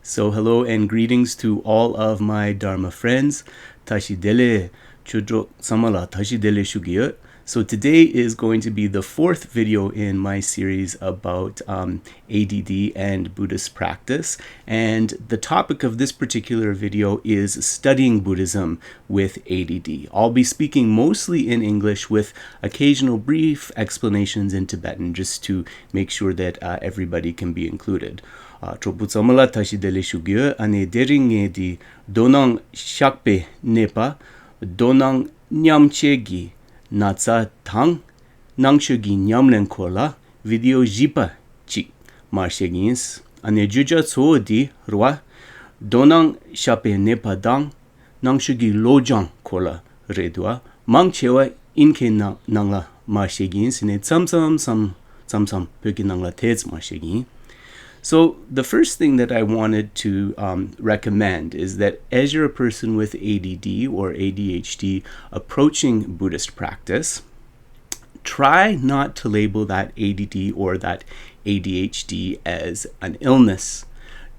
So hello and greetings to all of my Dharma friends. Tashi dele chudro samala tashi dele shugiyo. So today is going to be the fourth video in my series about ADD and Buddhist practice. And the topic of this particular video is studying Buddhism with ADD. I'll be speaking mostly in English with occasional brief explanations in Tibetan just to make sure that everybody can be included. Troputsamala tashi dele shugyo ane deringe di donang shakpe nepa donang nyamchegi natsa tang nangshogi nyamlen kola video jipa chik marshegins ane juja tso di rwa donang shape nepa dang nangshogi lojang kola redwa mangchewa inke nangla marshegins ne samsam peki nangla tez marshegin. So the first thing that I wanted to recommend is that as you're a person with ADD or ADHD approaching Buddhist practice, try not to label that ADD or that ADHD as an illness.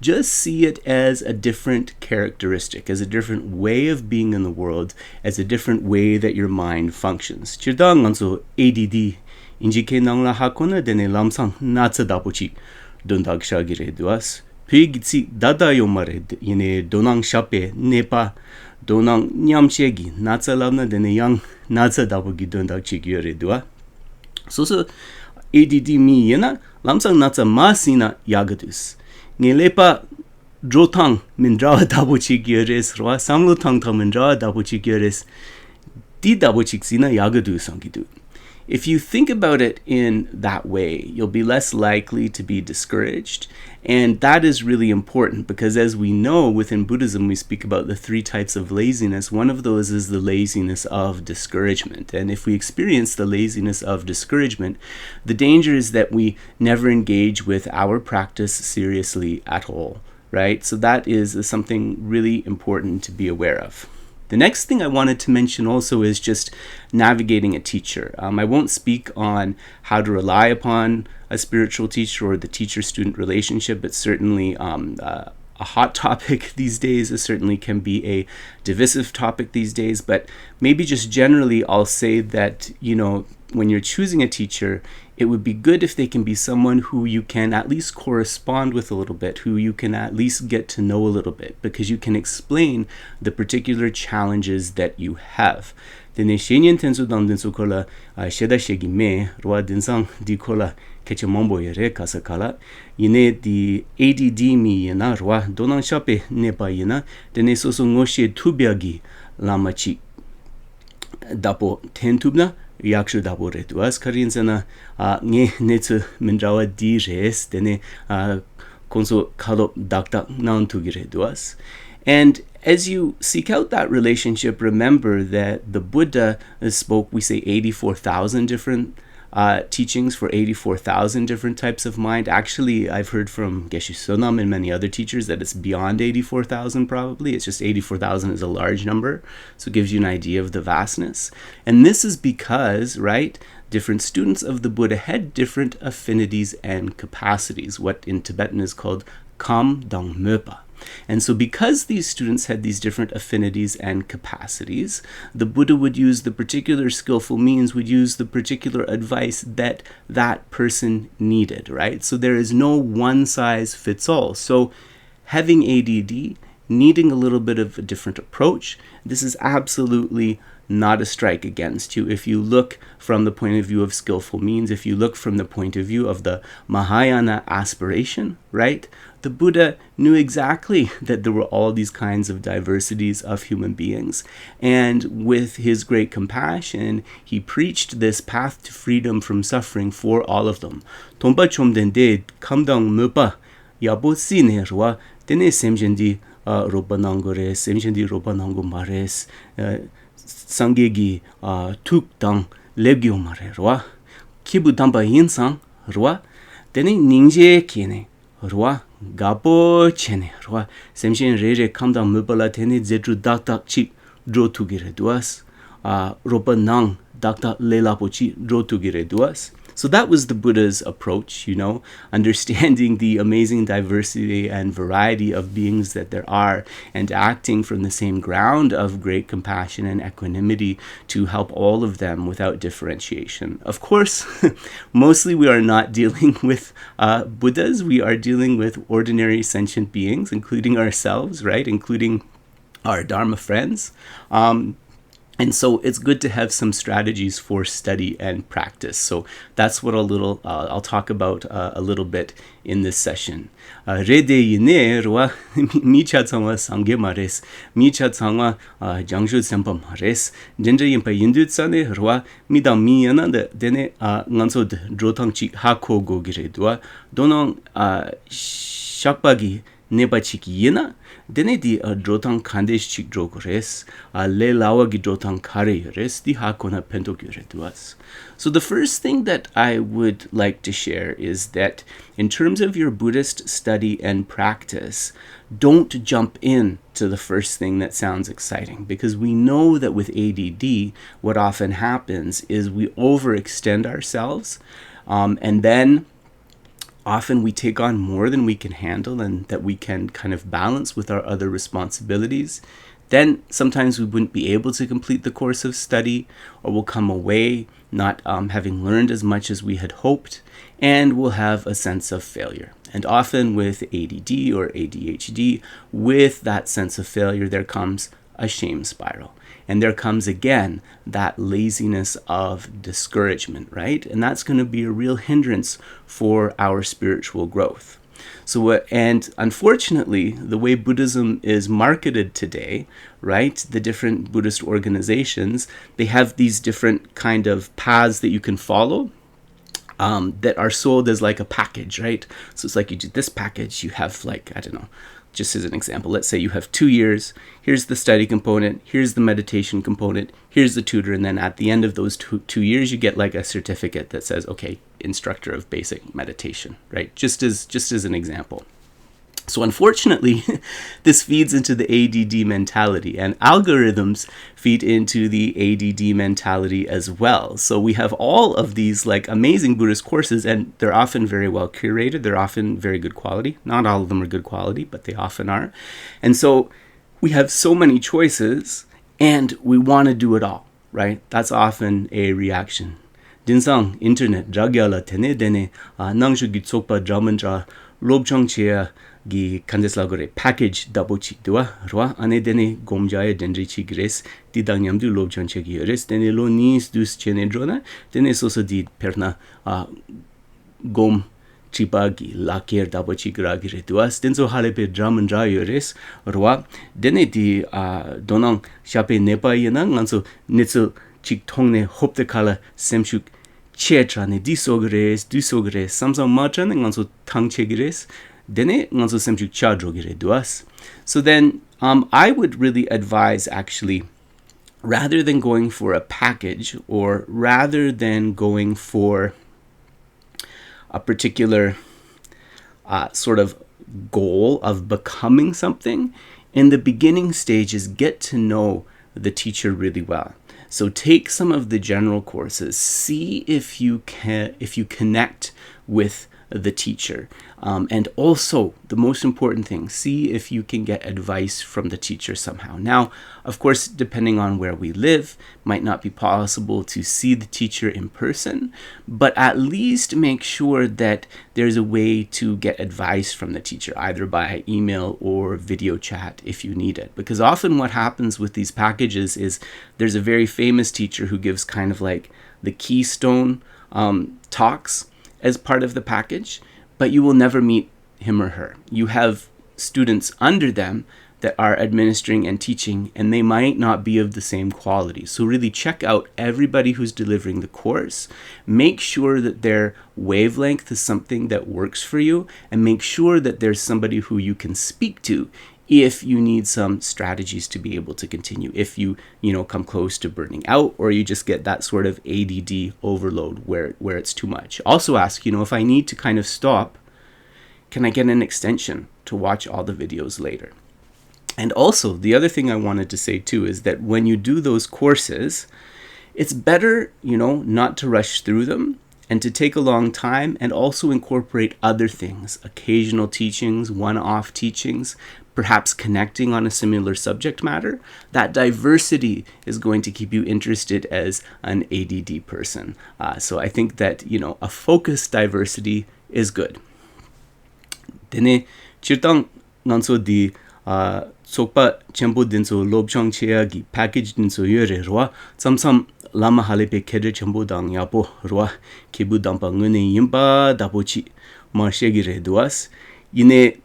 Just see it as a different characteristic, as a different way of being in the world, as a different way that your mind functions. Chirdang anso ADD injike nangla hakona dene lamsang natsa dapochi. Dondag shagire duas. Pigitsi dada yomare yine donang shape nepa donang nyamchegi natsa lavna dene yang natsa dabugi dondag chigyore dua. So ADD mi yena lamsang natsa masina yagadus. Ngelepa drotang mindrawa dabu chigyores rwa samlutang ta mindrawa dabu chigyores di dabu chiksina yagadu sangidu. If you think about it in that way, you'll be less likely to be discouraged. And that is really important because, as we know, within Buddhism, we speak about the three types of laziness. One of those is the laziness of discouragement. And if we experience the laziness of discouragement, the danger is that we never engage with our practice seriously at all, right? So that is something really important to be aware of. The next thing I wanted to mention also is just navigating a teacher. I won't speak on how to rely upon a spiritual teacher or the teacher-student relationship. It's certainly a hot topic these days. It certainly can be a divisive topic these days. But maybe just generally, I'll say that, when you're choosing a teacher, it would be good if they can be someone who you can at least correspond with a little bit, who you can at least get to know a little bit, because you can explain the particular challenges that you have. Dene shenyen tensu dang densu kola sheda shegi me rwa densang di kola keche mombo yere kasakala yine di ADD mi yena rwa donang shape nepa yena dene soso ngoshe tubyagi lamachi dapo tentubna yakshu dapo retuas karinsana nge netsu mindrawa di res dene konso kalop daktak nantugi retuas. And as you seek out that relationship, remember that the Buddha spoke, we say 84,000 different teachings for 84,000 different types of mind. Actually, I've heard from Geshe Sonam and many other teachers that it's beyond 84,000 probably. It's just 84,000 is a large number. So it gives you an idea of the vastness. And this is because, right, different students of the Buddha had different affinities and capacities, what in Tibetan is called kam dang möpa. And so because these students had these different affinities and capacities, the Buddha would use the particular skillful means, would use the particular advice that that person needed, right? So there is no one size fits all. So having ADD, needing a little bit of a different approach, this is absolutely not a strike against you. If you look from the point of view of skillful means, if you look from the point of view of the Mahayana aspiration, right? The Buddha knew exactly that there were all these kinds of diversities of human beings. And with his great compassion, he preached this path to freedom from suffering for all of them. Tompa chomden de kamdang mupa yabo sine rwa dene semjendi ropa nangore semjendi ropa nango mares sangegi tuk dang lebgyo mare rwa kibu damba yinsang rwa dene ningje kine rwa gapo chene rwa semshen re kamdang mupala tene zetru daktak chi dro tugire duas ropa nang daktak lelapo chi dro tugire duas. So that was the Buddha's approach, understanding the amazing diversity and variety of beings that there are, and acting from the same ground of great compassion and equanimity to help all of them without differentiation. Of course, mostly we are not dealing with Buddhas. We are dealing with ordinary sentient beings, including ourselves, right? Including our Dharma friends. And so it's good to have some strategies for study and practice. So that's what I'll talk about a little bit in this session. Rede yine rwa micha tsangwa sangye mares, micha tsangwa jangshu sempam mares, jenja yimpa yindu tsane rwa midang miyana de dene nganso drotang chik hako go gire dwa, donong shakpagi neba chiki yina, dene di drotang kandesh chik drogores, le lawa gi drotang kare res, di hakona pento gyure duas. So the first thing that I would like to share is that in terms of your Buddhist study and practice, don't jump in to the first thing that sounds exciting, because we know that with ADD, what often happens is we overextend ourselves, and then often we take on more than we can handle and that we can kind of balance with our other responsibilities. Then sometimes we wouldn't be able to complete the course of study, or we'll come away not having learned as much as we had hoped, and we'll have a sense of failure. And often with ADD or ADHD, with that sense of failure, there comes a shame spiral. And there comes again that laziness of discouragement, right? And that's going to be a real hindrance for our spiritual growth. So, and unfortunately, the way Buddhism is marketed today, right, the different Buddhist organizations, they have these different kind of paths that you can follow, that are sold as like a package, right? So it's like you do this package, you have like, I don't know, just as an example, let's say you have 2 years, here's the study component, here's the meditation component, here's the tutor, and then at the end of those two years, you get like a certificate that says, okay, instructor of basic meditation, right? Just as an example. So unfortunately, this feeds into the ADD mentality, and algorithms feed into the ADD mentality as well. So we have all of these like amazing Buddhist courses, and they're often very well curated. They're often very good quality. Not all of them are good quality, but they often are. And so we have so many choices, and we want to do it all, right? That's often a reaction. Dinsang internet jagyala tene dene nangshu gi tsokpa dramantra lobchong chia gi kandeslagore package double chi dua rwa ane dene gomjaya dendri chi gres di dangyamdu lobchong chia gi res dene lo nis dus chene drona dene soso di perna gom chipa gi lakier double chi gra gi retuas denso halepe dramandra yores rwa dene di donang shape nepa yena nganso nitsu chik tongne hopte kala semshuk chetrane disogres samsam machane nganso tangchegres dene nganso semchuk chadrogire duas. So then I would really advise, actually, rather than going for a package, or rather than going for a particular sort of goal of becoming something, in the beginning stages, get to know the teacher really well. So take some of the general courses, see if you connect with the teacher, and also the most important thing, see if you can get advice from the teacher somehow. Now, of course, depending on where we live, might not be possible to see the teacher in person, but at least make sure that there's a way to get advice from the teacher, either by email or video chat if you need it. Because often what happens with these packages is there's a very famous teacher who gives kind of like the keystone talks as part of the package, but you will never meet him or her. You have students under them that are administering and teaching, and they might not be of the same quality. So really check out everybody who's delivering the course. Make sure that their wavelength is something that works for you, and make sure that there's somebody who you can speak to if you need some strategies to be able to continue, if you come close to burning out, or you just get that sort of ADD overload where it's too much. Also ask, if I need to kind of stop, can I get an extension to watch all the videos later? And also, the other thing I wanted to say too is that when you do those courses, it's better, not to rush through them, and to take a long time and also incorporate other things, occasional teachings, one-off teachings, perhaps connecting on a similar subject matter. That diversity is going to keep you interested as an ADD person. So I think that, a focused diversity is good. Dene chirtang nanso di sokpa chenpo dinso lobchang chea gi package dinso yore rwa samsam lama halepe kedre chenpo dang yapo rwa kebu dampa ngune yimpa dapochi marshegi re duas ine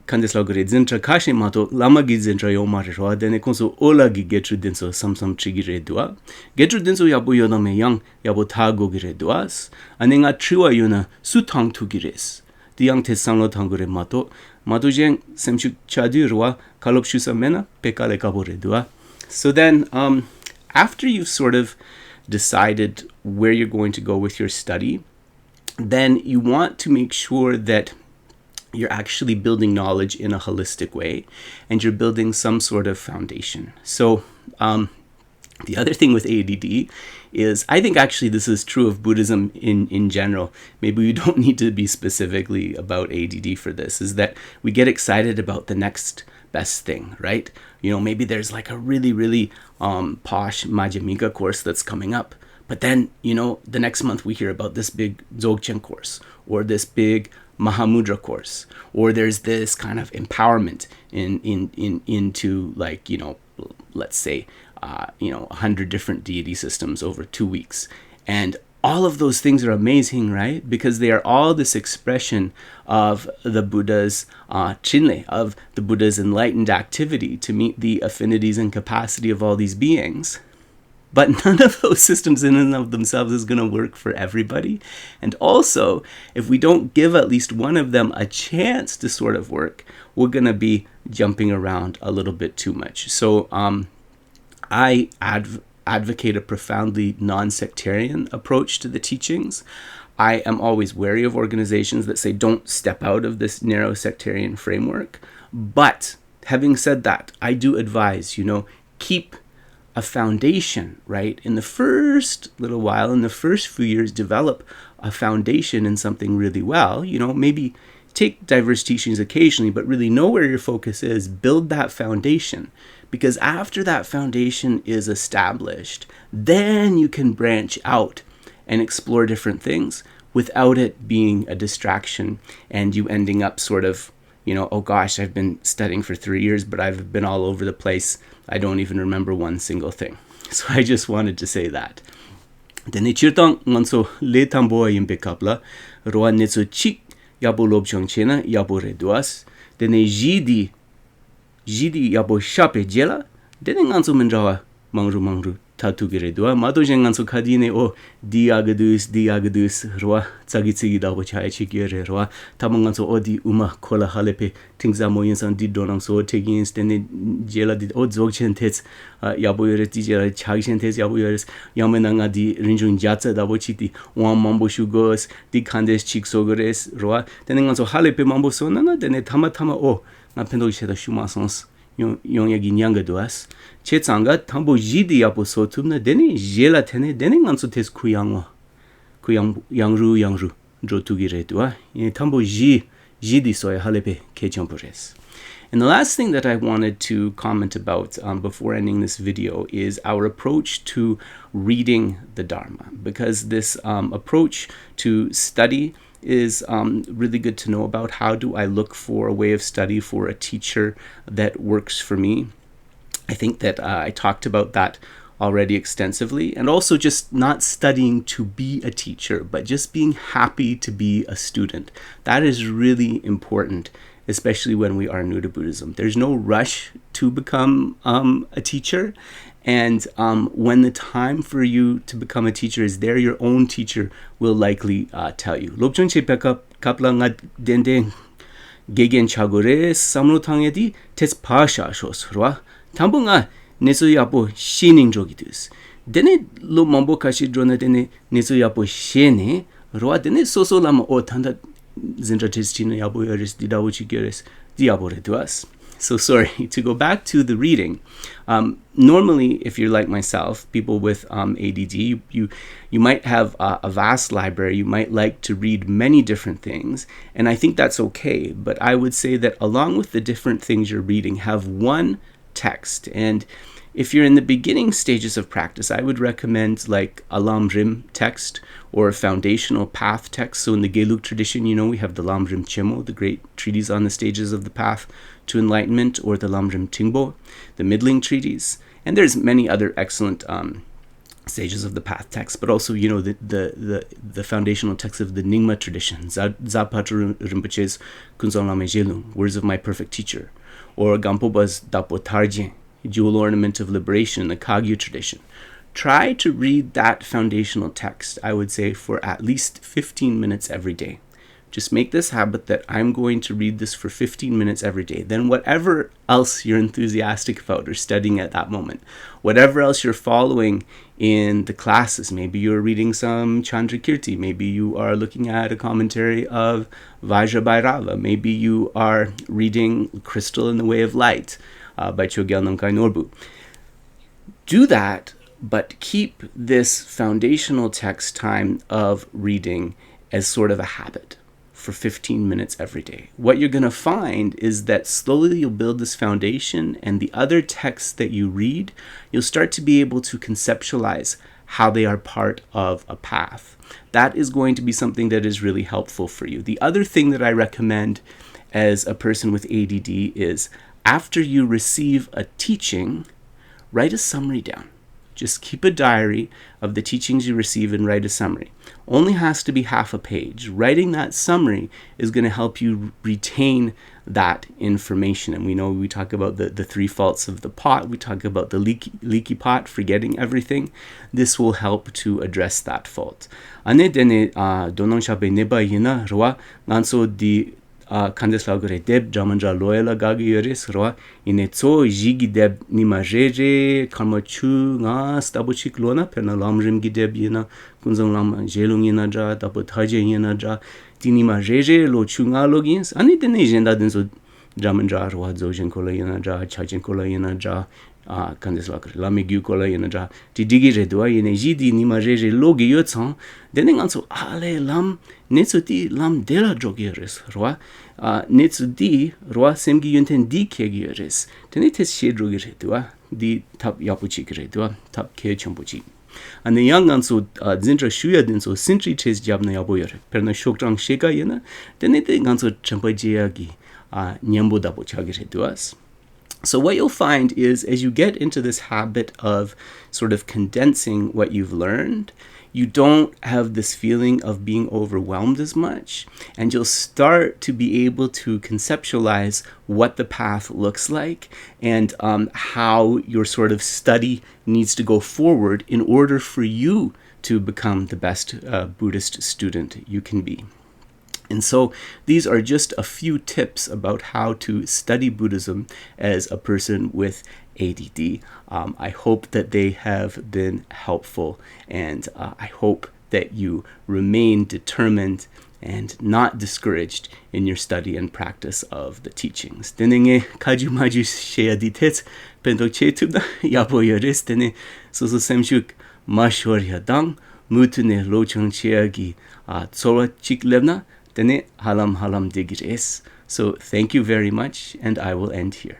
kandes lagore zintra kashi mato lama gi zintra yomare rwa dene konso ola gi getru dinso samsam chigi re dua getru dinso yapo yodame yang yapo tago gi re duas ane nga triwa yona sutang tu gi res Diyang tes sanglo tangure mato jeng semchuk chadu rwa kalop shusa mena pekale kabore dua. So then, after you've sort of decided where you're going to go with your study, then you want to make sure that you're actually building knowledge in a holistic way and you're building some sort of foundation. So, the other thing with ADD is, I think actually this is true of Buddhism in general. Maybe we don't need to be specifically about ADD for this, is that we get excited about the next best thing, right? Maybe there's like a really, really posh Madhyamika course that's coming up. But then, the next month we hear about this big Dzogchen course or this big Mahamudra course, or there's this kind of empowerment into like, let's say, 100 different deity systems over 2 weeks. And all of those things are amazing, right? Because they are all this expression of the Buddha's chinle, of the Buddha's enlightened activity to meet the affinities and capacity of all these beings. But none of those systems in and of themselves is going to work for everybody. And also, if we don't give at least one of them a chance to sort of work, we're going to be jumping around a little bit too much. So, I advocate a profoundly non-sectarian approach to the teachings. I am always wary of organizations that say don't step out of this narrow sectarian framework. But having said that, I do advise, keep a foundation, right? In the first little while, in the first few years, develop a foundation in something really well. Maybe take diverse teachings occasionally, but really know where your focus is. Build that foundation. Because after that foundation is established, then you can branch out and explore different things without it being a distraction and you ending up sort of, oh gosh, I've been studying for 3 years, but I've been all over the place. I don't even remember one single thing. So I just wanted to say that. Dene chirtang nganso le tamboa yimpe kapla, roa netso chik yabo lobchong chena yabo reduas, dene jidi yabo shape jela, dene nganso mendrawa mangru tatu gire dua, mato jeng nganso kadine o diagadus roa tsagi dabo chaya chikire roa, tamo nganso o di uma kola halepe tingza mo yinsan di donang so taking dene jela di o dzogchen tets yabo yore di jela chagishen tets yabo yores yamenanga di rinjung jatsa dabo chiti wan mambo shugos di kandes chik sogores roa, dene nganso halepe mambo so nana dene tama o nga pendo sheda shuma sons yung yagi nyanga duas che tsanga tambo jidi yapo sotumna dene jela tene dene nganso tes kuyangru dro tugire dua tambo jidi soya halepe kechampures. And the last thing that I wanted to comment about before ending this video is our approach to reading the Dharma, because this approach to study is really good to know about. How do I look for a way of study for a teacher that works for me? I think that I talked about that already extensively, and also just not studying to be a teacher, but just being happy to be a student. That is really important, especially when we are new to Buddhism. There's no rush to become a teacher. And when the time for you to become a teacher is there, your own teacher will likely tell you. Lobchon che kapla nga dende gegen chagore samlo tangedi tes pasha shos rwa. Tambo nga neso yapo shining jogidus. Dene lo mambo kashi drona dene neso yapo shene rwa dene soso lama o tanda zintra tes chino yapo yoris di dawo chigyoris di yapo reduas. So sorry, to go back to the reading. Normally, if you're like myself, people with ADD, you might have a vast library. You might like to read many different things, and I think that's okay. But I would say that along with the different things you're reading, have one text. And if you're in the beginning stages of practice, I would recommend like a Lam Rim text or a foundational path text. So in the Gelug tradition, we have the Lam Rim Chemo, the great treatise on the stages of the path to enlightenment, or the Lam Rim Tingbo, the middling treatise. And there's many other excellent stages of the path text, but also, the foundational text of the Nyingma tradition, Zapata Rinpoche's Kunzon Lame Jelung, Words of My Perfect Teacher, or Gampoba's Dapo Tarjien, Jewel Ornament of Liberation in the Kagyu tradition. Try to read that foundational text, I would say, for at least 15 minutes every day. Just make this habit that I'm going to read this for 15 minutes every day. Then whatever else you're enthusiastic about or studying at that moment, whatever else you're following in the classes, maybe you're reading some Chandrakirti, maybe you are looking at a commentary of Vajrabhairava, maybe you are reading Crystal in the Way of Light by Chogyal Namkai Norbu. Do that, but keep this foundational text time of reading as sort of a habit for 15 minutes every day. What you're going to find is that slowly you'll build this foundation, and the other texts that you read, you'll start to be able to conceptualize how they are part of a path. That is going to be something that is really helpful for you. The other thing that I recommend as a person with ADD is, after you receive a teaching, write a summary down. Just keep a diary of the teachings you receive and write a summary. Only has to be half a page. Writing that summary is going to help you retain that information. And we talk about the three faults of the pot. We talk about the leaky pot, forgetting everything. This will help to address that fault. Ane dene donong shabe neba yina rwa nganso di Kandeslaw gore deb jamandra loyala gagi yoris roa inetso jigi deb nima jeje karma chu nga stabuchik lona perna lamrim gideb yina kunzong lam jelung yina ja dapo thaje yina ja tinima jeje lo chu nga logins ani dene jenda denso jamandra roa zojen kola yina ja chajen kola yina ja Kandeslaw gore lamigyu kola yina ja ti digi redwa yine jidi nima jeje logi yotsan dene nganso ale lam netsu di lam dela jogeres roa netsu di roa semgi yunten di kegeres tene tes shedrogere doa di tap yapuchi gere doa tap ke chombuchi ane yang anso zintra shuya denso sintri ches jabna yaboyer perna shokrang sheka yena tene te ganso champajeagi nyambo dapo chagere doas. So what you'll find is, as you get into this habit of sort of condensing what you've learned, you don't have this feeling of being overwhelmed as much, and you'll start to be able to conceptualize what the path looks like and how your sort of study needs to go forward in order for you to become the best Buddhist student you can be. And so these are just a few tips about how to study Buddhism as a person with ADD. I hope that they have been helpful, and I hope that you remain determined and not discouraged in your study and practice of the teachings. Tenenge kajumaju sheaditet pento chetubda yaboyeres tene soso semshuk mashwaryadang mutune lochang cheagi tsora chiklevna tene halam digires. So thank you very much, and I will end here.